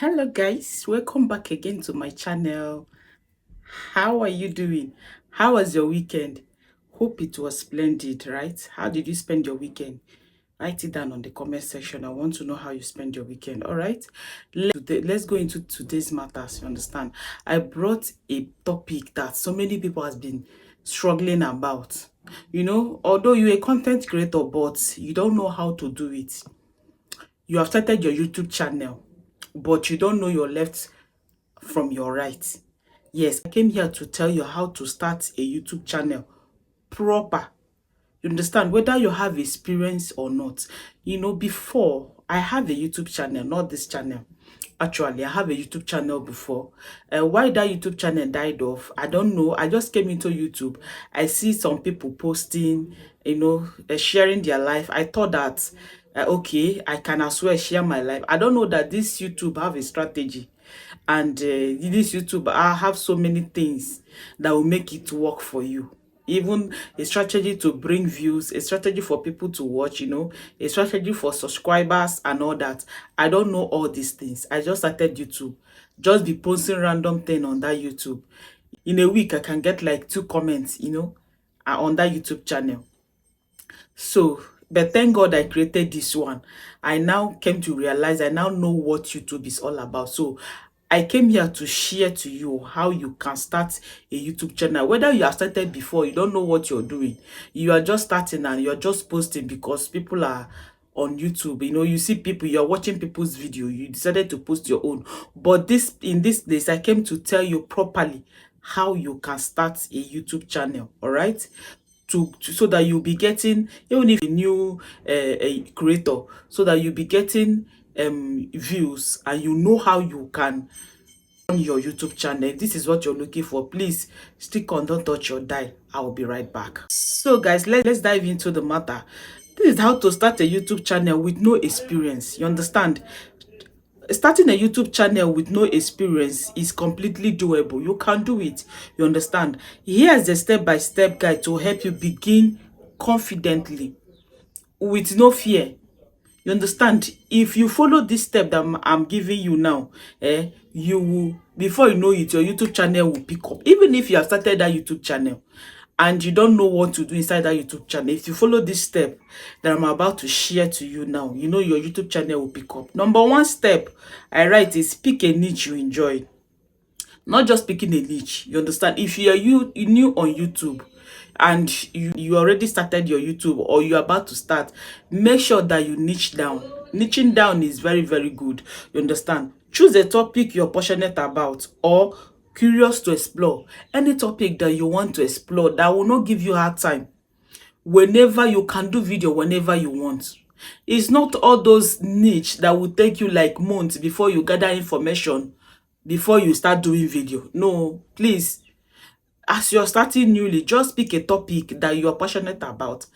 Hello guys, welcome back again to my channel. How are you doing? How was your weekend? Hope it was splendid, right? How did you spend your weekend? Write it down on the comment section. I want to know how you spend your weekend. All right, let's go into today's matters. You understand, I brought a topic that so many people has been struggling about. Although you're a content creator but you don't know how to do it. You have started your YouTube channel but you don't know your left from your right. Yes, I came here to tell you how to start a YouTube channel proper. You understand? Whether you have experience or not. Before, I have a YouTube channel, not this channel. Actually, I have a YouTube channel before. Why that YouTube channel died off, I don't know. I just came into YouTube. I see some people posting, sharing their life. I thought that, okay, I can as well share my life. I don't know that this YouTube have a strategy. And this YouTube, I have so many things that will make it work for you. Even a strategy to bring views, a strategy for people to watch, a strategy for subscribers and all that. I don't know all these things. I just started YouTube. Just be posting random thing on that YouTube. In a week, I can get like 2 comments, on that YouTube channel. So, but thank God I created this one. I now came to realize, I now know what YouTube is all about. So I came here to share to you how you can start a YouTube channel. Whether you have started before, you don't know what you're doing. You are just starting and you're just posting because people are on YouTube. You see people, you're watching people's video. You decided to post your own. But in this place, I came to tell you properly how you can start a YouTube channel. All right? So that you'll be getting, even if a new a creator, so that you'll be getting views and you know how you can on your YouTube channel. If this is what you're looking for, please stick on, don't touch your dial. I will be right back. So guys, let's dive into the matter. This is how to start a YouTube channel with no experience. You understand? Starting a YouTube channel with no experience is completely doable. You can do it. You understand? Here's the step-by-step guide to help you begin confidently with no fear. You understand? If you follow this step that I'm giving you now, you will, before you know it, your YouTube channel will pick up. Even if you have started that YouTube channel and you don't know what to do inside that YouTube channel, if you follow this step that I'm about to share to you now, your YouTube channel will pick up. Number one step I write is pick a niche you enjoy. Not just picking a niche. You understand? If you're new on YouTube and you already started your YouTube or you're about to start, make sure that you niche down. Niching down is very, very good. You understand? Choose a topic you're passionate about or curious to explore. Any topic that you want to explore that will not give you hard time. Whenever you can do video, whenever you want. It's not all those niche that will take you like months before you gather information, before you start doing video. No, please, as you're starting newly, just pick a topic that you are passionate about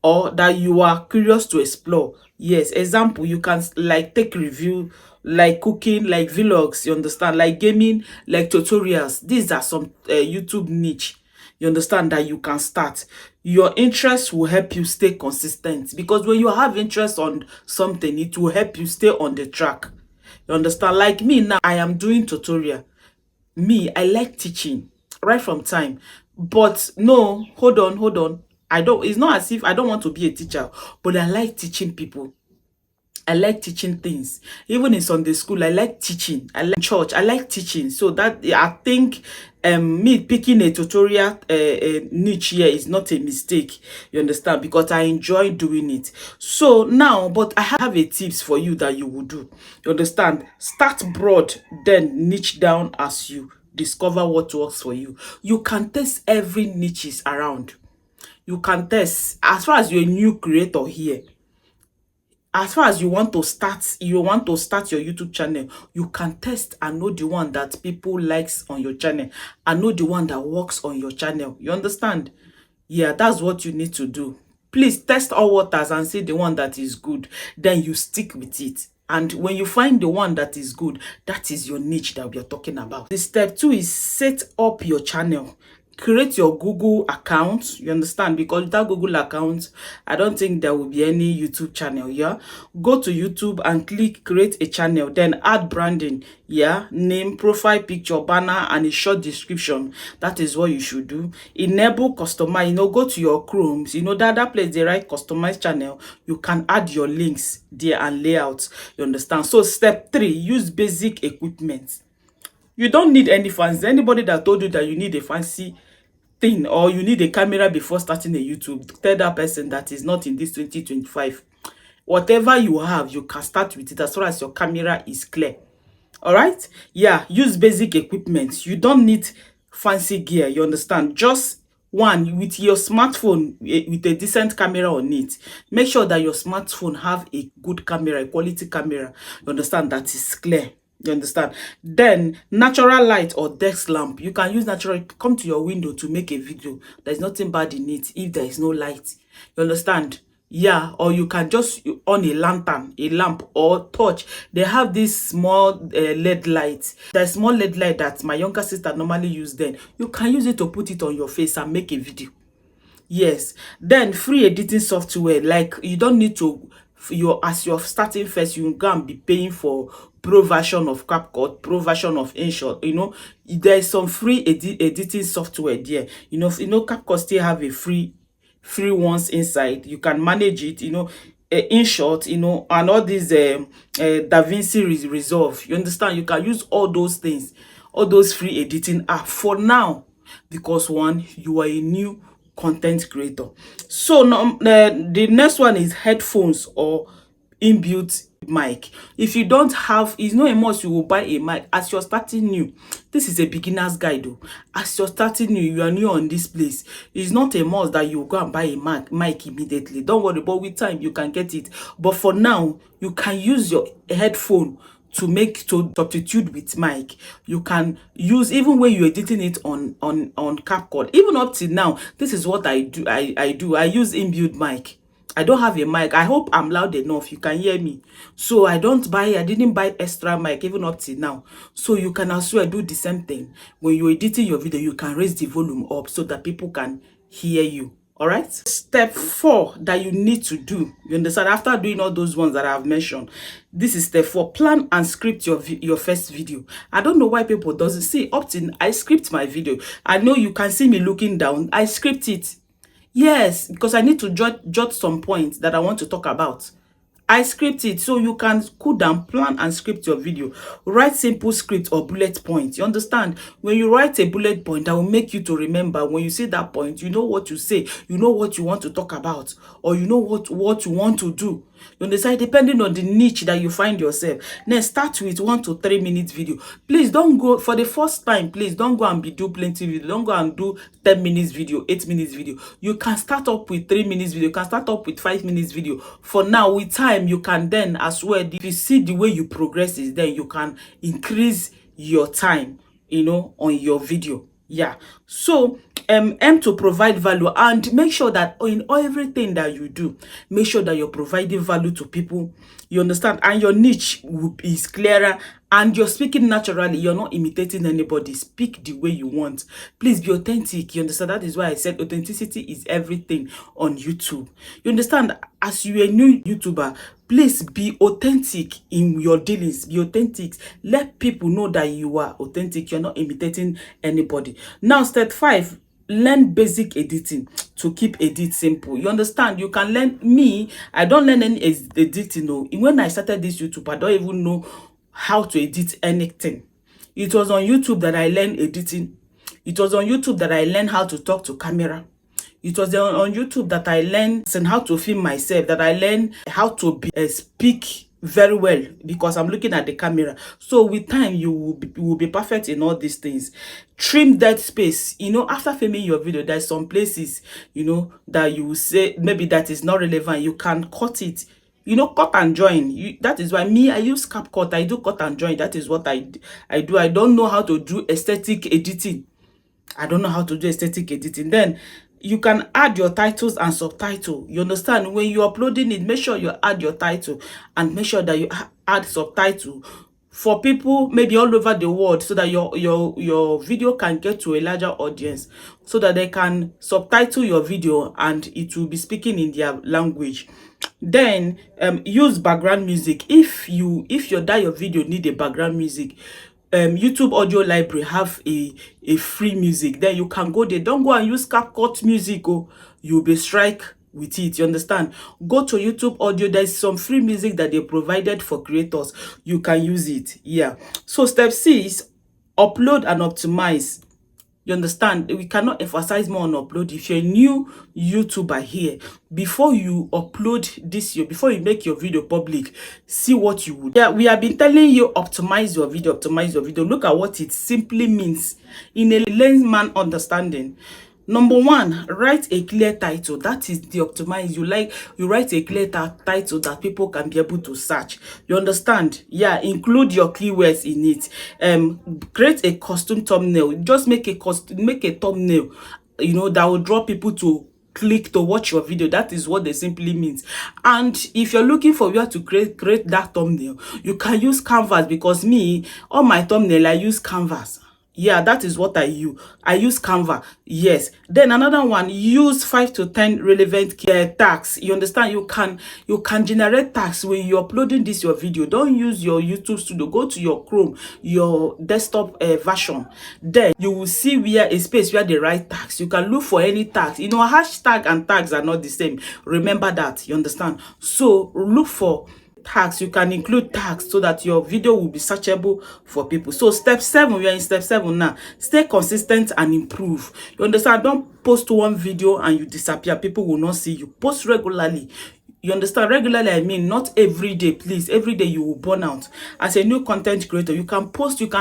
or that you are curious to explore. Yes, example, you can like take review, like cooking, like vlogs, you understand, like gaming, like tutorials. These are some YouTube niche, you understand, that you can start. Your interest will help you stay consistent, because when you have interest on something, it will help you stay on the track. You understand? Like me now, I am doing tutorial. Me, I like teaching right from time. But no, hold on. It's not as if I don't want to be a teacher, but I like teaching people. I like teaching things. Even in Sunday school, I like teaching. I like church, I like teaching. So that, I think me picking a tutorial niche here is not a mistake. You understand? Because I enjoy doing it. So now, but I have a tips for you that you will do. You understand? Start broad, then niche down as you discover what works for you. You can test every niches around. You can test. As far as you're a new creator here, as far as you want to start your YouTube channel, you can test and know the one that people likes on your channel and know the one that works on your channel. You understand? Yeah, that's what you need to do. Please test all waters and see the one that is good, then you stick with it. And when you find the one that is good, that is your niche that we are talking about. The step 2 is set up your channel. create your Google account, you understand, because without Google account, I don't think there will be any YouTube channel. Yeah, go to YouTube and click create a channel, then add branding, yeah, name, profile picture, banner, and a short description. That is what you should do. Enable customize, go to your Chromes, that place they write customize channel. You can add your links there and layouts, you understand. So step 3, use basic equipment. You don't need any fancy. Anybody that told you that you need a fancy thing or you need a camera before starting a YouTube, tell that person that is not in this 2025. Whatever you have, you can start with it as far as your camera is clear. All right? Yeah, use basic equipment. You don't need fancy gear, you understand? Just one with your smartphone with a decent camera on it. Make sure that your smartphone have a good camera, a quality camera. You understand? That is clear. You understand? Then natural light or desk lamp. You can use natural. Come to your window to make a video. There's nothing bad in it if there is no light. You understand? Yeah, or you can just on a lantern, a lamp or torch. They have this small LED light. The small LED light that my younger sister normally use. Then you can use it to put it on your face and make a video. Yes. Then free editing software, like you don't need to, as you're starting first, you can be paying for pro version of CapCut, pro version of InShot. There's some free editing software there. CapCut still have a free ones inside. You can manage it, InShot, and all these DaVinci Resolve. You understand? You can use all those things, all those free editing app for now, because one, you are a new content creator. So now the next one is headphones or inbuilt mic. If you don't have, it's not a must you will buy a mic as you're starting new. This is a beginner's guide though. As you're starting new, you are new on this place, it's not a must that you go and buy a mic immediately. Don't worry, but with time you can get it. But for now, you can use your headphone to substitute with mic. You can use, even when you're editing it on CapCut. Even up till now, this is what I do. I use inbuilt mic. I don't have a mic. I hope I'm loud enough. You can hear me. So I didn't buy extra mic even up till now. So you can as well do the same thing. When you're editing your video, you can raise the volume up so that people can hear you. All right. Step 4 that you need to do, you understand, after doing all those ones that I have mentioned, this is step 4. Plan and script your first video. I don't know why people doesn't see. Up till I script my video. I know you can see me looking down. I script it. Yes, because I need to jot some points that I want to talk about. I script it so you can cool down, plan and script your video. Write simple script or bullet points. You understand? When you write a bullet point, that will make you to remember. When you say that point, you know what you say, you know what you want to talk about, or you know what you want to do. You understand? Depending on the niche that you find yourself. Then start with 1 to 3 minutes video. Please don't go for the first time. Please don't go and do plenty video. Don't go and do 10 minutes video, 8 minutes video. You can start up with 3 minutes video. You can start up with 5 minutes video. For now, with time, you can then as well. If you see the way you progress is, then you can increase your time, on your video. Yeah. So aim to provide value and make sure that in everything that you do, make sure that you're providing value to people. You understand? And your niche is clearer and you're speaking naturally. You're not imitating anybody. Speak the way you want. Please be authentic. You understand? That is why I said authenticity is everything on YouTube. You understand? As you're a new YouTuber, please be authentic in your dealings. Be authentic. Let people know that you are authentic. You're not imitating anybody. Now, step 5. Learn basic editing to keep edit simple. You understand? You can learn. Me, I don't learn any editing. No. When I started this YouTube, I don't even know how to edit anything. It was on YouTube that I learned editing. It was on YouTube that I learned how to talk to camera. It was on YouTube that I learned how to film myself, that I learned how to speak very well because I'm looking at the camera. So with time, you will be perfect in all these things. Trim dead space. After filming your video, there's some places, that you will say maybe that is not relevant. You can cut it. Cut and join. That is why I use CapCut. I do cut and join. That is what I do. I don't know how to do aesthetic editing. I don't know how to do aesthetic editing. Then you can add your titles and subtitle. You understand? When you're uploading it, make sure you add your title and make sure that you add subtitle for people maybe all over the world, so that your video can get to a larger audience, so that they can subtitle your video and it will be speaking in their language. Then use background music. If your video need a background music, YouTube audio library have a free music. Then you can go there. Don't go and use CapCut music, or you'll be strike with it. You understand? Go to YouTube audio. There's some free music that they provided for creators. You can use it. Yeah. So step C is upload and optimize. You understand? We cannot emphasize more on upload. If you're a new YouTuber here, before you upload this, before you make your video public, see what you would. Yeah, we have been telling you optimize your video, optimize your video. Look at what it simply means in a layman understanding. Number one, write a clear title. That is the optimize. You write a clear title that people can be able to search. You understand? Yeah, include your keywords in it. Create a custom thumbnail. Just make a thumbnail, that will draw people to click to watch your video. That is what they simply means. And if you're looking for where to create that thumbnail, you can use Canvas, because me, all my thumbnail, I use Canvas. Yeah, that is what I use. I use Canva. Yes. Then another one, use 5 to 10 relevant tags. You understand? You can generate tags when you're uploading your video. Don't use your YouTube Studio. Go to your Chrome, your desktop version. Then you will see where a space where they write tags. You can look for any tags. Hashtag and tags are not the same. Remember that. You understand? So look for tags. You can include tags so that your video will be searchable for people. So step 7, we are in step 7 now. Stay consistent and improve. You understand? Don't post one video and you disappear. People will not see you. Post regularly. You understand? Regularly, I mean not every day, please. Every day you will burn out. As a new content creator, you can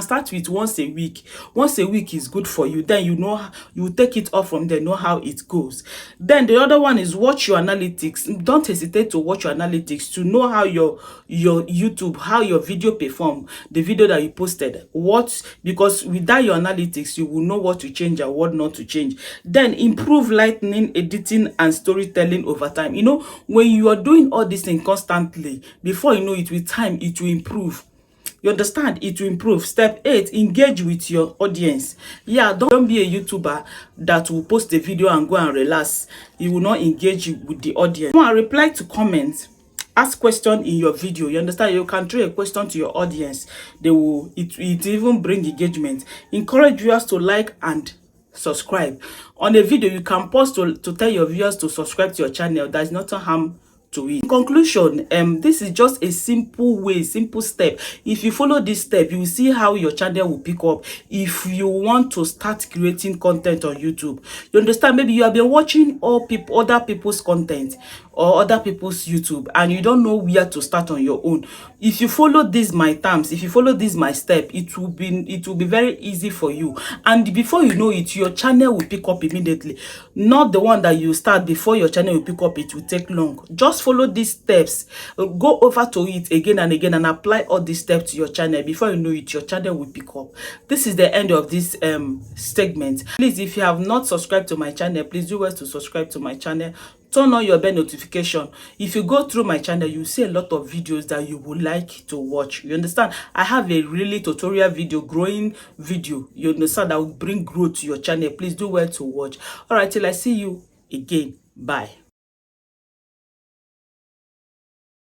start with once a week. Once a week is good for you. Then you take it off from there, know how it goes. Then the other one is watch your analytics. Don't hesitate to watch your analytics to know how your YouTube, how your video perform, the video that you posted. Because without your analytics, you will know what to change and what not to change. Then improve lighting, editing, and storytelling over time. When you are doing all these things constantly, before you know it, with time, it will improve. You understand? It will improve. Step 8, engage with your audience. Yeah, don't be a YouTuber that will post a video and go and relax. You will not engage with the audience. You want to reply to comments. Ask question in your video. You understand? You can throw a question to your audience. It even bring engagement. Encourage viewers to like and subscribe. On a video, you can pause to tell your viewers to subscribe to your channel. There's not a harm to it. In conclusion, this is just a simple step. If you follow this step, you will see how your channel will pick up if you want to start creating content on YouTube. You understand? Maybe you have been watching other people's content or other people's YouTube, and you don't know where to start on your own. If you follow my step, it will be very easy for you. And before you know it, your channel will pick up immediately. Not the one that you start before your channel will pick up. It will take long. Just follow these steps. Go over to it again and again and apply all these steps to your channel. Before you know it, your channel will pick up. This is the end of this segment. Please, if you have not subscribed to my channel, please do well to subscribe to my channel. Turn on your bell notification. If you go through my channel, you see a lot of videos that you would like to watch. You understand? I have a really tutorial video, growing video. You understand? That will bring growth to your channel. Please do well to watch. All right, till I see you again. Bye.